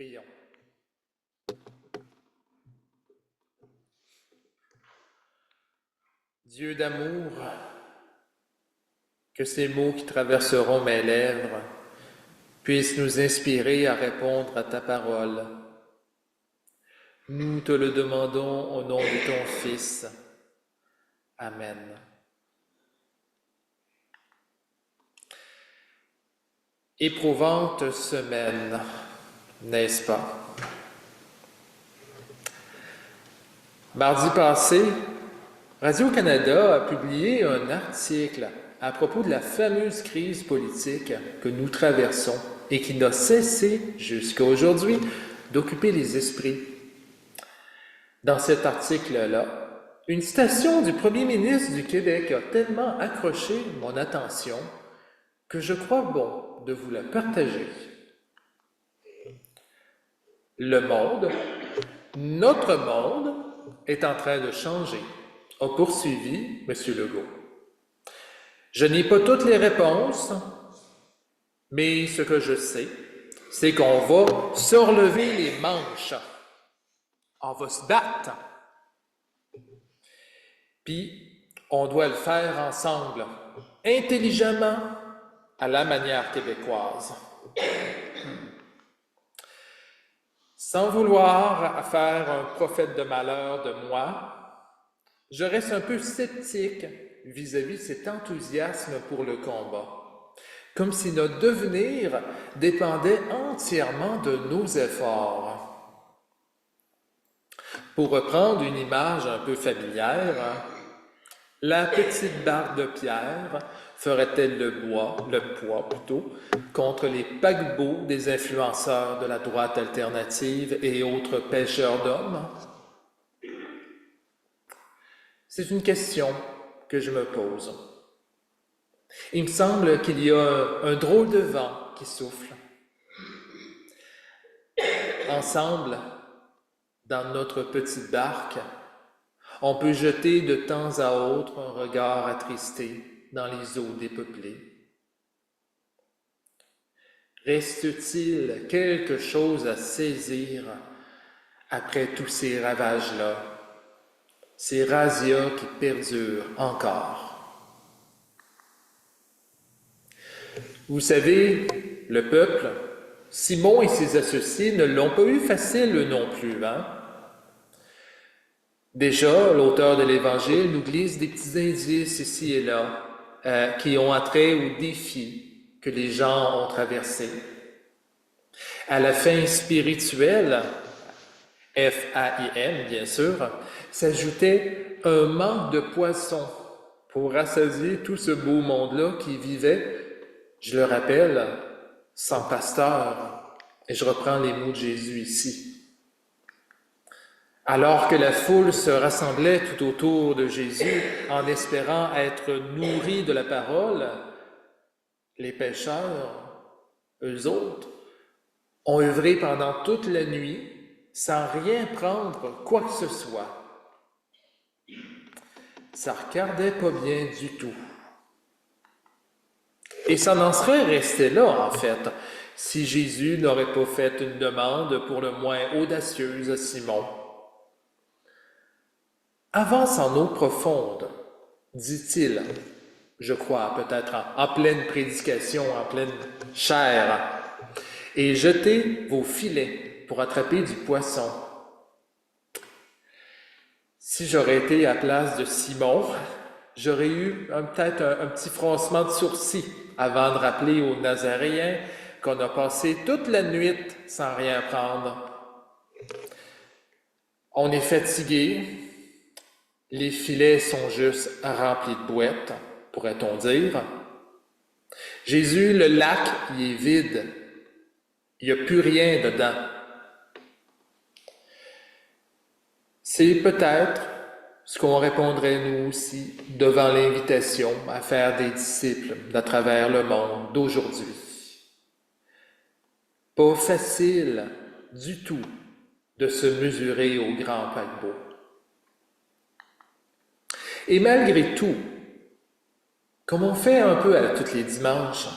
Prions. Dieu d'amour, que ces mots qui traverseront mes lèvres puissent nous inspirer à répondre à ta parole. Nous te le demandons au nom de ton Fils. Amen. Éprouvante semaine, n'est-ce pas? Mardi passé, Radio-Canada a publié un article à propos de la fameuse crise politique que nous traversons et qui n'a cessé jusqu'à aujourd'hui d'occuper les esprits. Dans cet article-là, une citation du premier ministre du Québec a tellement accroché mon attention que je crois bon de vous la partager. Le monde, notre monde, est en train de changer, a poursuivi M. Legault. Je n'ai pas toutes les réponses, mais ce que je sais, c'est qu'on va se relever les manches. On va se battre. Puis, on doit le faire ensemble, intelligemment, à la manière québécoise. Sans vouloir faire un prophète de malheur de moi, je reste un peu sceptique vis-à-vis de cet enthousiasme pour le combat, comme si notre devenir dépendait entièrement de nos efforts. Pour reprendre une image un peu familière, la petite barque de pierre ferait-elle le poids contre les paquebots des influenceurs de la droite alternative et autres pêcheurs d'hommes? C'est une question que je me pose. Il me semble qu'il y a un drôle de vent qui souffle. Ensemble, dans notre petite barque, on peut jeter de temps à autre un regard attristé dans les eaux dépeuplées. Reste-t-il quelque chose à saisir après tous ces ravages-là, ces razzias qui perdurent encore? Vous savez, le peuple, Simon et ses associés ne l'ont pas eu facile non plus, hein? Déjà, l'auteur de l'Évangile nous glisse des petits indices ici et là qui ont attrait aux défis que les gens ont traversés. À la fin spirituelle, F-A-I-N bien sûr, s'ajoutait un manque de poissons pour rassasier tout ce beau monde-là qui vivait, je le rappelle, sans pasteur. Et je reprends les mots de Jésus ici. Alors que la foule se rassemblait tout autour de Jésus en espérant être nourris de la parole, les pêcheurs, eux autres, ont œuvré pendant toute la nuit sans rien prendre quoi que ce soit. Ça regardait pas bien du tout. Et ça n'en serait resté là, en fait, si Jésus n'aurait pas fait une demande pour le moins audacieuse à Simon. Avance en eau profonde, dit-il, je crois, peut-être en pleine prédication, en pleine chair, et jetez vos filets pour attraper du poisson. Si j'aurais été à la place de Simon, j'aurais eu peut-être un petit froncement de sourcils avant de rappeler aux Nazaréens qu'on a passé toute la nuit sans rien prendre. On est fatigué. Les filets sont juste remplis de boîtes, pourrait-on dire. Jésus, le lac, il est vide. Il n'y a plus rien dedans. C'est peut-être ce qu'on répondrait nous aussi devant l'invitation à faire des disciples à travers le monde d'aujourd'hui. Pas facile du tout de se mesurer au grand paquebot. Et malgré tout, comme on fait un peu à tous les dimanches,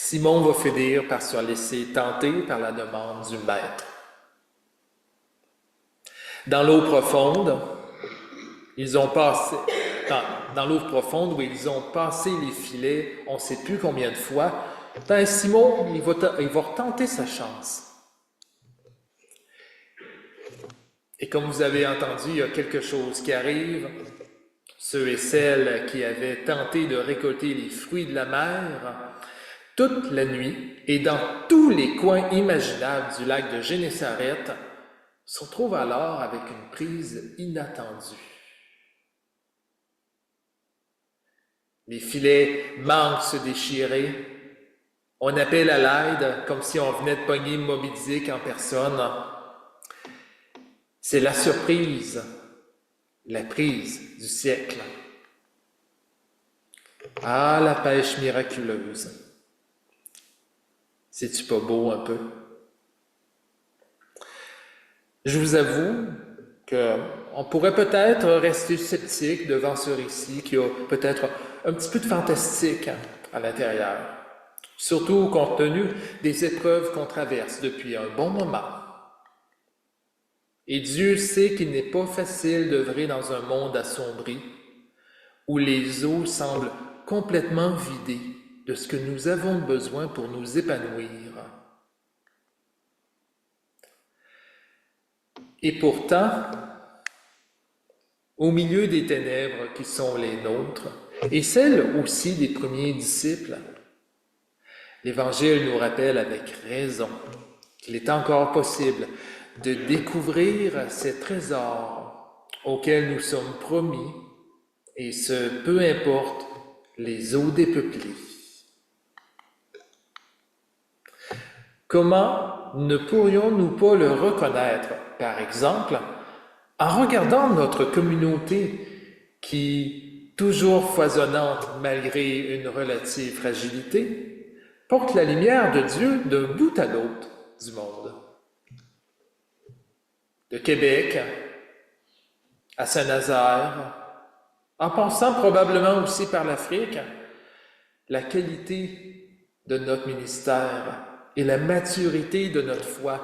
Simon va finir par se laisser tenter par la demande du maître. Dans l'eau profonde, dans l'eau profonde où ils ont passé les filets, on ne sait plus combien de fois, Simon, il va retenter sa chance. Et comme vous avez entendu, il y a quelque chose qui arrive. Ceux et celles qui avaient tenté de récolter les fruits de la mer, toute la nuit et dans tous les coins imaginables du lac de Génésaret, se retrouvent alors avec une prise inattendue. Les filets manquent se déchirer. On appelle à l'aide comme si on venait de pogner Moby Dick en personne. C'est la surprise, la prise du siècle. Ah, la pêche miraculeuse. C'est-tu pas beau un peu? Je vous avoue qu'on pourrait peut-être rester sceptique devant ce récit qui a peut-être un petit peu de fantastique à l'intérieur, surtout compte tenu des épreuves qu'on traverse depuis un bon moment. Et Dieu sait qu'il n'est pas facile d'œuvrer dans un monde assombri, où les eaux semblent complètement vidées de ce que nous avons besoin pour nous épanouir. Et pourtant, au milieu des ténèbres qui sont les nôtres, et celles aussi des premiers disciples, l'Évangile nous rappelle avec raison qu'il est encore possible de découvrir ces trésors auxquels nous sommes promis, et ce, peu importe les eaux dépeuplées. Comment ne pourrions-nous pas le reconnaître, par exemple, en regardant notre communauté qui, toujours foisonnante malgré une relative fragilité, porte la lumière de Dieu d'un bout à l'autre du monde. De Québec à Saint-Nazaire, en passant probablement aussi par l'Afrique, la qualité de notre ministère et la maturité de notre foi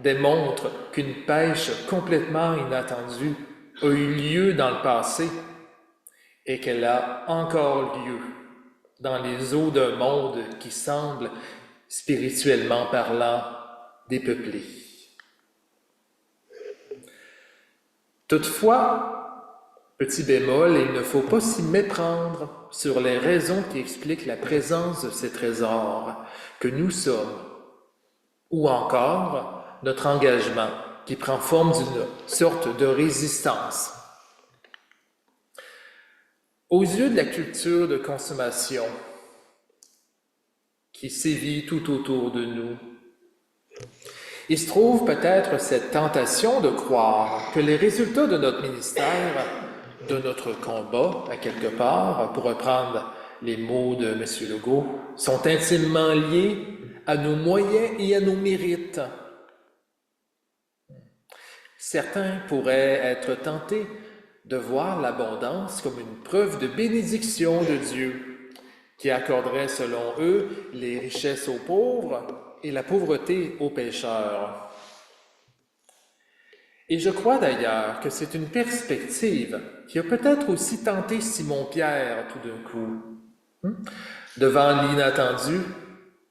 démontrent qu'une pêche complètement inattendue a eu lieu dans le passé et qu'elle a encore lieu dans les eaux d'un monde qui semble, spirituellement parlant, dépeuplé. Toutefois, petit bémol, il ne faut pas s'y méprendre sur les raisons qui expliquent la présence de ces trésors que nous sommes, ou encore notre engagement qui prend forme d'une sorte de résistance. Aux yeux de la culture de consommation qui sévit tout autour de nous, il se trouve peut-être cette tentation de croire que les résultats de notre ministère, de notre combat, à quelque part, pour reprendre les mots de M. Legault, sont intimement liés à nos moyens et à nos mérites. Certains pourraient être tentés de voir l'abondance comme une preuve de bénédiction de Dieu, qui accorderait, selon eux, les richesses aux pauvres et la pauvreté aux pécheurs. Et je crois d'ailleurs que c'est une perspective qui a peut-être aussi tenté Simon-Pierre tout d'un coup. Devant l'inattendu,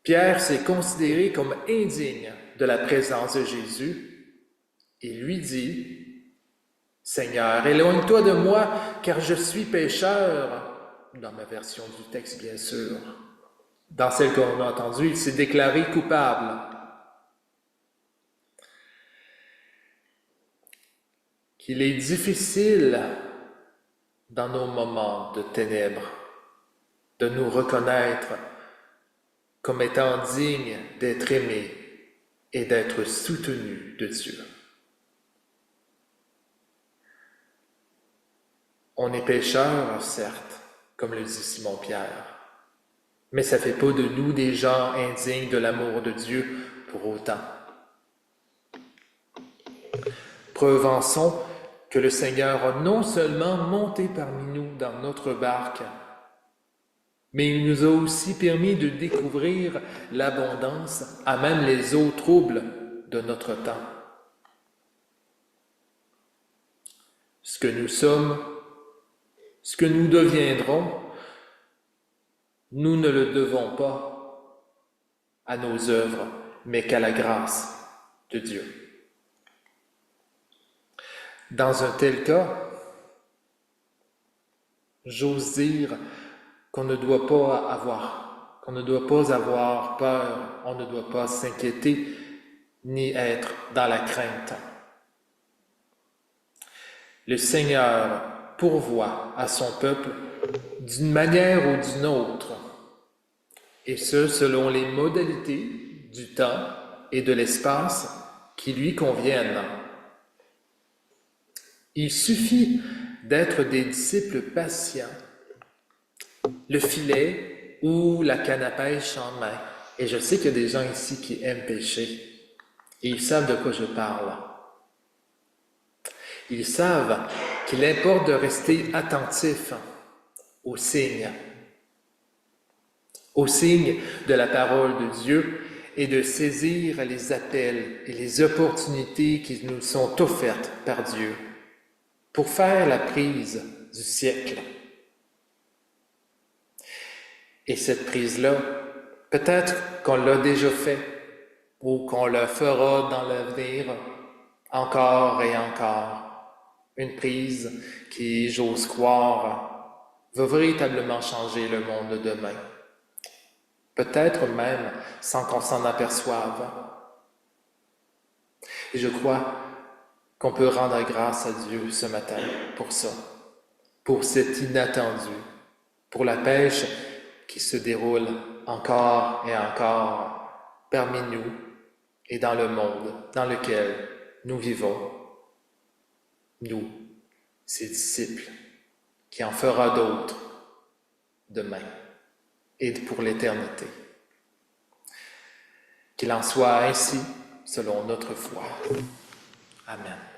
Pierre s'est considéré comme indigne de la présence de Jésus et lui dit « Seigneur, éloigne-toi de moi, car je suis pécheur. » Dans ma version du texte, bien sûr. Dans celle qu'on a entendue, il s'est déclaré coupable. Qu'il est difficile, dans nos moments de ténèbres, de nous reconnaître comme étant dignes d'être aimés et d'être soutenus de Dieu. On est pécheurs, certes, comme le dit Simon-Pierre, mais ça ne fait pas de nous des gens indignes de l'amour de Dieu pour autant. Preuve en sont que le Seigneur a non seulement monté parmi nous dans notre barque, mais il nous a aussi permis de découvrir l'abondance à même les eaux troubles de notre temps. Ce que nous sommes, ce que nous deviendrons, nous ne le devons pas à nos œuvres, mais qu'à la grâce de Dieu. Dans un tel cas, j'ose dire qu'on ne doit pas avoir peur, on ne doit pas s'inquiéter, ni être dans la crainte. Le Seigneur pourvoit à son peuple d'une manière ou d'une autre, et ce selon les modalités du temps et de l'espace qui lui conviennent. Il suffit d'être des disciples patients, le filet ou la canne à pêche en main. Et je sais qu'il y a des gens ici qui aiment pêcher, et ils savent de quoi je parle. Ils savent qu'il importe de rester attentif aux signes de la parole de Dieu et de saisir les appels et les opportunités qui nous sont offertes par Dieu pour faire la prise du siècle. Et cette prise-là, peut-être qu'on l'a déjà fait ou qu'on le fera dans l'avenir encore et encore. Une prise qui, j'ose croire, va véritablement changer le monde de demain. Peut-être même sans qu'on s'en aperçoive. Et je crois qu'on peut rendre grâce à Dieu ce matin pour ça, pour cet inattendu, pour la pêche qui se déroule encore et encore parmi nous et dans le monde dans lequel nous vivons. Nous, ses disciples, qui en fera d'autres demain et pour l'éternité. Qu'il en soit ainsi selon notre foi. Amen.